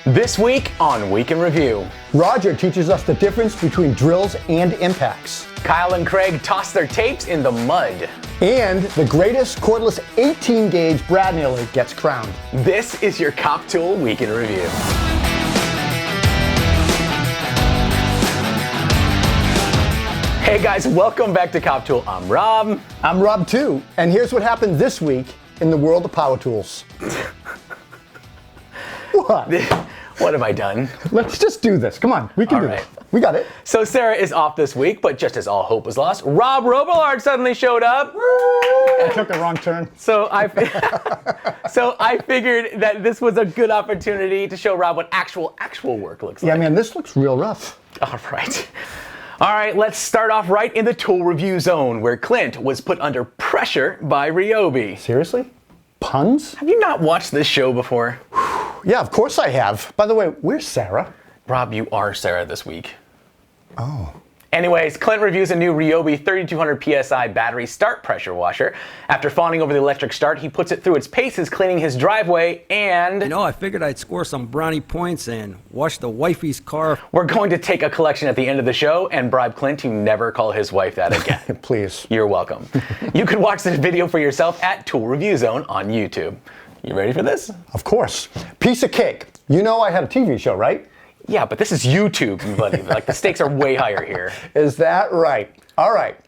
This week on Week in Review. Roger teaches us the difference between drills and impacts. Kyle and Craig toss their tapes in the mud. And the greatest cordless 18-gauge brad nailer gets crowned. This is your Cop Tool Week in Review. Hey guys, welcome back to Cop Tool. I'm Rob. I'm Rob too, and here's what happened this week in the world of power tools. What? What have I done? Let's just do this. Come on, we can do right. this. We got it. So Sarah is off this week, but just as all hope was lost, Rob Robillard suddenly showed up. I took a wrong turn. So I figured that this was a good opportunity to show Rob what actual work looks like. Yeah, man, this looks real rough. All right, let's start off right in the tool review zone where Clint was put under pressure by Ryobi. Seriously? Puns? Have you not watched this show before? Yeah, of course I have. By the way, where's Sarah? Rob, you are Sarah this week. Oh. Anyways, Clint reviews a new Ryobi 3200 PSI battery start pressure washer. After fawning over the electric start, he puts it through its paces, cleaning his driveway, and... I figured I'd score some brownie points and wash the wifey's car. We're going to take a collection at the end of the show and bribe Clint to never call his wife that again. Please. You're welcome. You can watch this video for yourself at Tool Review Zone on YouTube. You ready for this? Of course. Piece of cake. You know I had a TV show, right? Yeah, but this is YouTube, buddy. Like, the stakes are way higher here. Is that right? All right.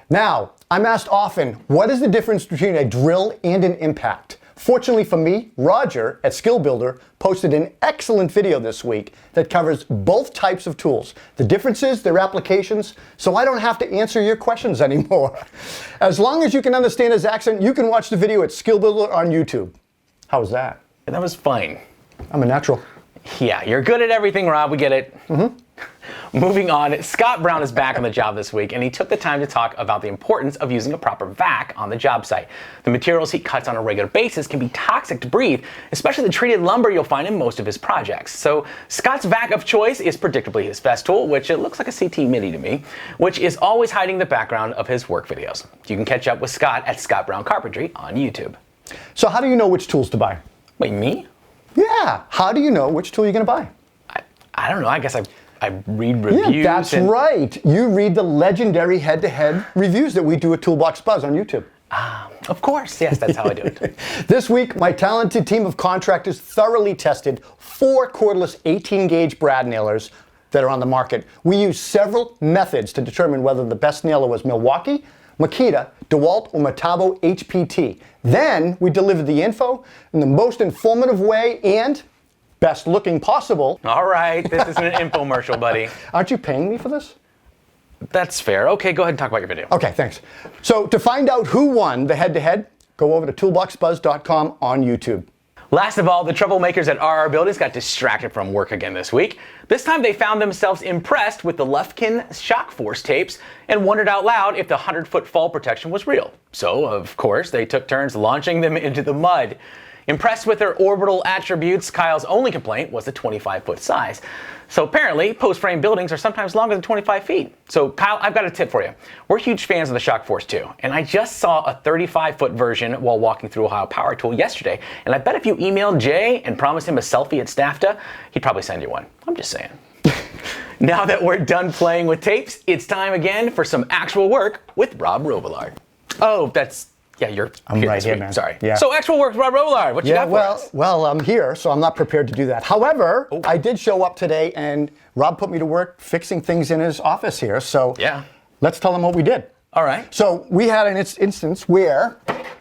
Now, I'm asked often, what is the difference between a drill and an impact? Fortunately for me, Roger at Skill Builder posted an excellent video this week that covers both types of tools, the differences, their applications, so I don't have to answer your questions anymore. As long as you can understand his accent, you can watch the video at Skill Builder on YouTube. How was that? That was fine. I'm a natural. Yeah, you're good at everything, Rob. We get it. Moving on, Scott Brown is back on the job this week, and he took the time to talk about the importance of using a proper vac on the job site. The materials he cuts on a regular basis can be toxic to breathe, especially the treated lumber you'll find in most of his projects. So Scott's vac of choice is predictably his Festool, which it looks like a CT Mini to me, which is always hiding the background of his work videos. You can catch up with Scott at Scott Brown Carpentry on YouTube. So how do you know which tools to buy? Wait, me? Yeah, how do you know which tool you're going to buy? I don't know. I guess I read reviews. Yeah, that's right. You read the legendary head-to-head reviews that we do at Toolbox Buzz on YouTube. Of course. Yes, that's how I do it. This week, my talented team of contractors thoroughly tested 4 cordless 18-gauge brad nailers that are on the market. We used several methods to determine whether the best nailer was Milwaukee, Makita, DeWalt, or Metabo HPT. Then we delivered the info in the most informative way and best looking possible. All right, this isn't an infomercial, buddy. Aren't you paying me for this? That's fair. Okay, go ahead and talk about your video. Okay, thanks. So to find out who won the head-to-head, go over to toolboxbuzz.com on YouTube. Last of all, the troublemakers at RR Buildings got distracted from work again this week. This time they found themselves impressed with the Lufkin Shock Force tapes and wondered out loud if the 100-foot fall protection was real. So, of course, they took turns launching them into the mud. Impressed with their orbital attributes, Kyle's only complaint was the 25-foot size. So apparently, post-frame buildings are sometimes longer than 25 feet. So Kyle, I've got a tip for you. We're huge fans of the Shock Force 2, and I just saw a 35-foot version while walking through Ohio Power Tool yesterday, and I bet if you emailed Jay and promised him a selfie at STAFTA, he'd probably send you one. I'm just saying. Now that we're done playing with tapes, it's time again for some actual work with Rob Robillard. Oh, yeah, you're I'm here right this here, week. man. Sorry. Yeah. So actual work with Rob Robillard. What you got for us? Well, I'm here, so I'm not prepared to do that. However, I did show up today, and Rob put me to work fixing things in his office here. So yeah, let's tell him what we did. All right. So we had an instance where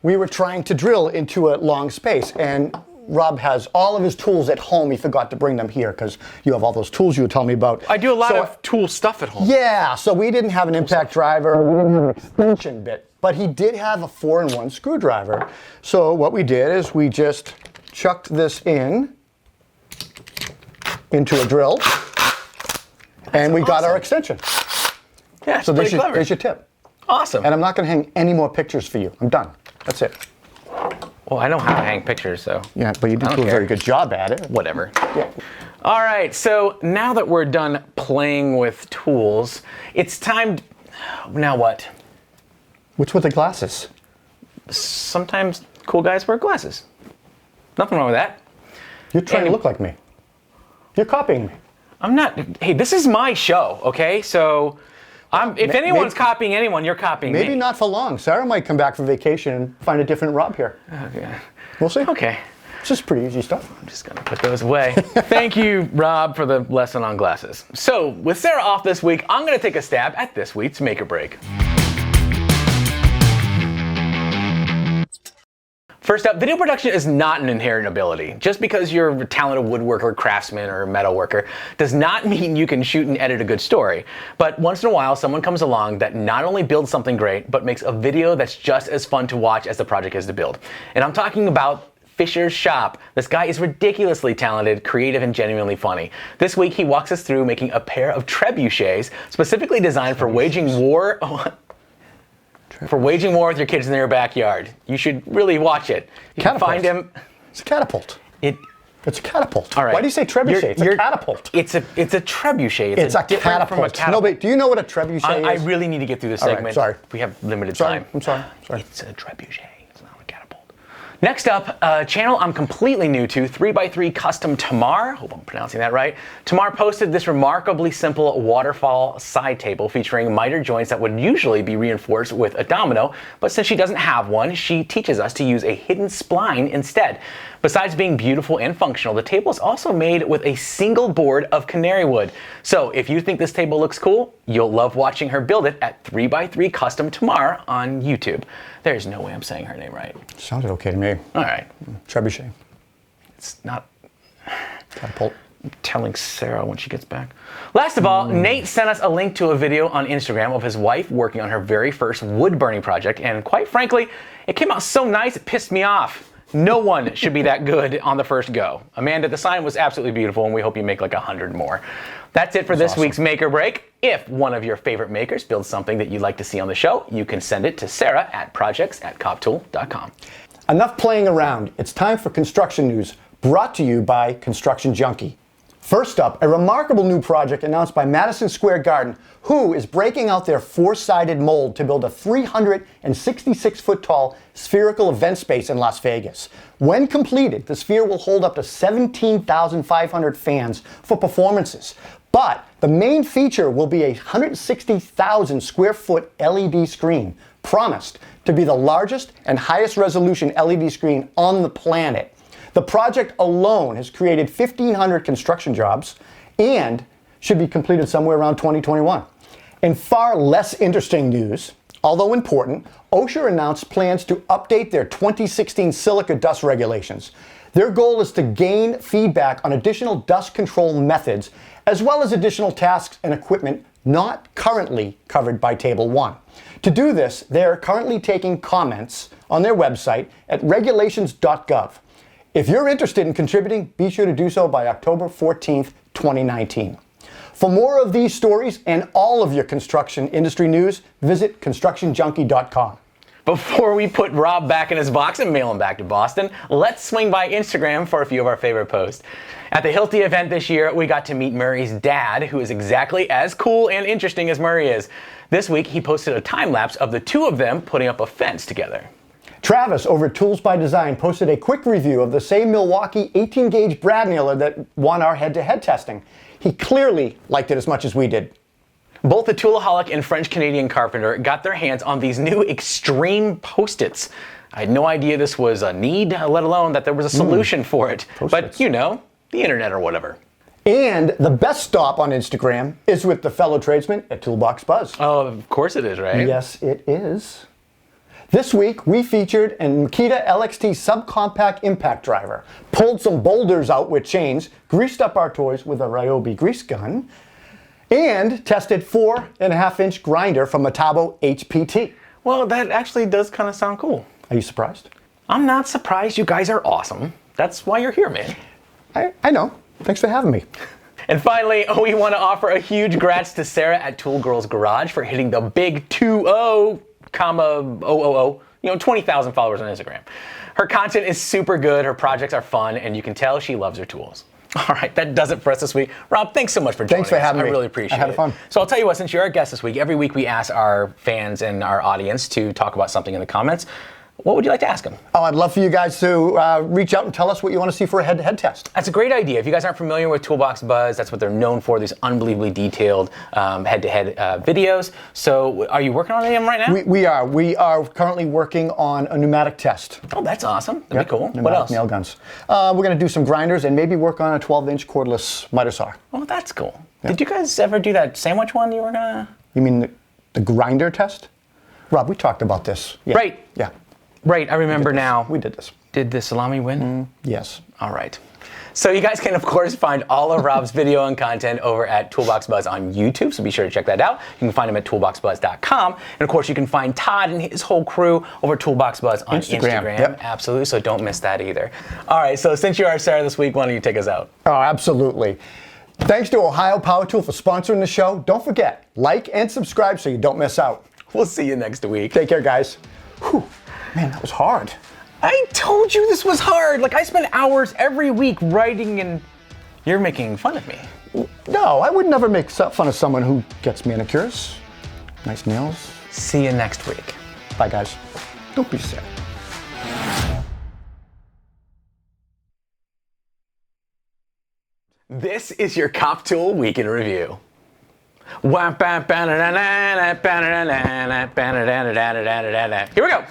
we were trying to drill into a long space, and Rob has all of his tools at home. He forgot to bring them here because you have all those tools you were telling me about. I do a lot of tool stuff at home. Yeah, so we didn't have an impact driver. We didn't have an extension bit, but he did have a 4-in-1 screwdriver. So what we did is we just chucked this into a drill, and we got our extension. Yeah, So pretty clever. there's your tip. Awesome. And I'm not going to hang any more pictures for you. I'm done. That's it. Well, I know how to hang pictures, so. Yeah, but you did do a very good job at it. Whatever. Yeah. All right, so now that we're done playing with tools, it's time. Now what? What's with the glasses? Sometimes cool guys wear glasses. Nothing wrong with that. You're trying to look like me. You're copying me. I'm not. Hey, this is my show, okay? So, if anyone's copying anyone, you're copying me. Maybe not for long. Sarah might come back from vacation and find a different Rob here. Okay. We'll see. Okay. It's just pretty easy stuff. I'm just gonna put those away. Thank you, Rob, for the lesson on glasses. So, with Sarah off this week, I'm gonna take a stab at this week's Make or Break. First up, video production is not an inherent ability. Just because you're a talented woodworker, craftsman, or metal worker does not mean you can shoot and edit a good story. But once in a while, someone comes along that not only builds something great, but makes a video that's just as fun to watch as the project is to build. And I'm talking about Fisher's Shop. This guy is ridiculously talented, creative, and genuinely funny. This week, he walks us through making a pair of trebuchets specifically designed for waging war. For waging war with your kids in their backyard. You should really watch it. You can find him. It's a catapult. It's a catapult. All right. Why do you say trebuchet? It's a catapult. It's a trebuchet. It's a catapult. No, but do you know what a trebuchet I is? really need to get through this All right, segment. sorry. We have limited Sorry. time. I'm sorry. It's a trebuchet. It's not a catapult. Next up, a channel I'm completely new to, 3x3 Custom Tamar. Hope I'm pronouncing that right. Tamar posted this remarkably simple waterfall side table featuring miter joints that would usually be reinforced with a domino, but since she doesn't have one, she teaches us to use a hidden spline instead. Besides being beautiful and functional, the table is also made with a single board of canary wood. So if you think this table looks cool, you'll love watching her build it at 3x3 Custom Tamar on YouTube. There's no way I'm saying her name right. Sounded okay to me. All right. Trebuchet. It's not. Catapult. I'm telling Sarah when she gets back. Last of all, Nate sent us a link to a video on Instagram of his wife working on her very first wood burning project, and quite frankly, it came out so nice it pissed me off. No one should be that good on the first go. Amanda, the sign was absolutely beautiful, and we hope you make like 100 more. That's it for this week's Make or Break. If one of your favorite makers builds something that you'd like to see on the show, you can send it to Sarah at projects@coptool.com. Enough playing around. It's time for construction news, brought to you by Construction Junkie. First up, a remarkable new project announced by Madison Square Garden, who is breaking out their four-sided mold to build a 366-foot tall spherical event space in Las Vegas. When completed, the sphere will hold up to 17,500 fans for performances. But the main feature will be a 160,000 square foot LED screen, promised to be the largest and highest resolution LED screen on the planet. The project alone has created 1,500 construction jobs and should be completed somewhere around 2021. In far less interesting news, although important, OSHA announced plans to update their 2016 silica dust regulations. Their goal is to gain feedback on additional dust control methods, as well as additional tasks and equipment not currently covered by Table 1. To do this, they're currently taking comments on their website at regulations.gov. If you're interested in contributing, be sure to do so by October 14th, 2019. For more of these stories and all of your construction industry news, visit constructionjunkie.com. Before we put Rob back in his box and mail him back to Boston, let's swing by Instagram for a few of our favorite posts. At the Hilti event this year, we got to meet Murray's dad, who is exactly as cool and interesting as Murray is. This week, he posted a time-lapse of the two of them putting up a fence together. Travis over at Tools by Design posted a quick review of the same Milwaukee 18-gauge brad nailer that won our head-to-head testing. He clearly liked it as much as we did. Both the Toolaholic and French-Canadian Carpenter got their hands on these new Extreme Post-its. I had no idea this was a need, let alone that there was a solution for it. But, you know, the internet or whatever. And the best stop on Instagram is with the fellow tradesman at Toolbox Buzz. Oh, of course it is, right? Yes, it is. This week, we featured a Makita LXT subcompact impact driver, pulled some boulders out with chains, greased up our toys with a Ryobi grease gun, and tested 4.5-inch grinder from Metabo HPT. Well, that actually does kind of sound cool. Are you surprised? I'm not surprised. You guys are awesome. That's why you're here, man. I know. Thanks for having me. And finally, we want to offer a huge grats to Sarah at Tool Girls Garage for hitting the big 20,000, 20,000 followers on Instagram. Her content is super good, her projects are fun, and you can tell she loves her tools. All right, that does it for us this week. Rob, thanks so much for joining us. Thanks for having me. I really appreciate it. I had fun. So I'll tell you what, since you're our guest this week, every week we ask our fans and our audience to talk about something in the comments. what would you like to ask him? Oh, I'd love for you guys to reach out and tell us what you want to see for a head-to-head test. That's a great idea. If you guys aren't familiar with Toolbox Buzz, that's what they're known for, these unbelievably detailed head-to-head videos. So are you working on any of them right now? We are. We are currently working on a pneumatic test. Oh, that's awesome. That'd be cool. Pneumatic What else? nail guns. We're going to do some grinders and maybe work on a 12-inch cordless miter saw. Oh, that's cool. Did you guys ever do that sandwich one you were gonna? You mean the grinder test? Rob, we talked about this. Yeah. Right. Yeah. Right, I remember now. We did this. Did the salami win? Yes. All right. So you guys can, of course, find all of Rob's video and content over at Toolbox Buzz on YouTube, so be sure to check that out. You can find him at toolboxbuzz.com. And, of course, you can find Todd and his whole crew over at Toolbox Buzz on Instagram. Yep. Absolutely, so don't miss that either. All right, so since you're our Sarah this week, why don't you take us out? Oh, absolutely. Thanks to Ohio Power Tool for sponsoring the show. Don't forget, like and subscribe so you don't miss out. We'll see you next week. Take care, guys. Whew. Man, that was hard. I told you this was hard. Like, I spend hours every week writing, and you're making fun of me. No, I would never make fun of someone who gets manicures. Nice nails. See you next week. Bye, guys. Don't be sad. This is your Cop Tool Week in Review. Here we go.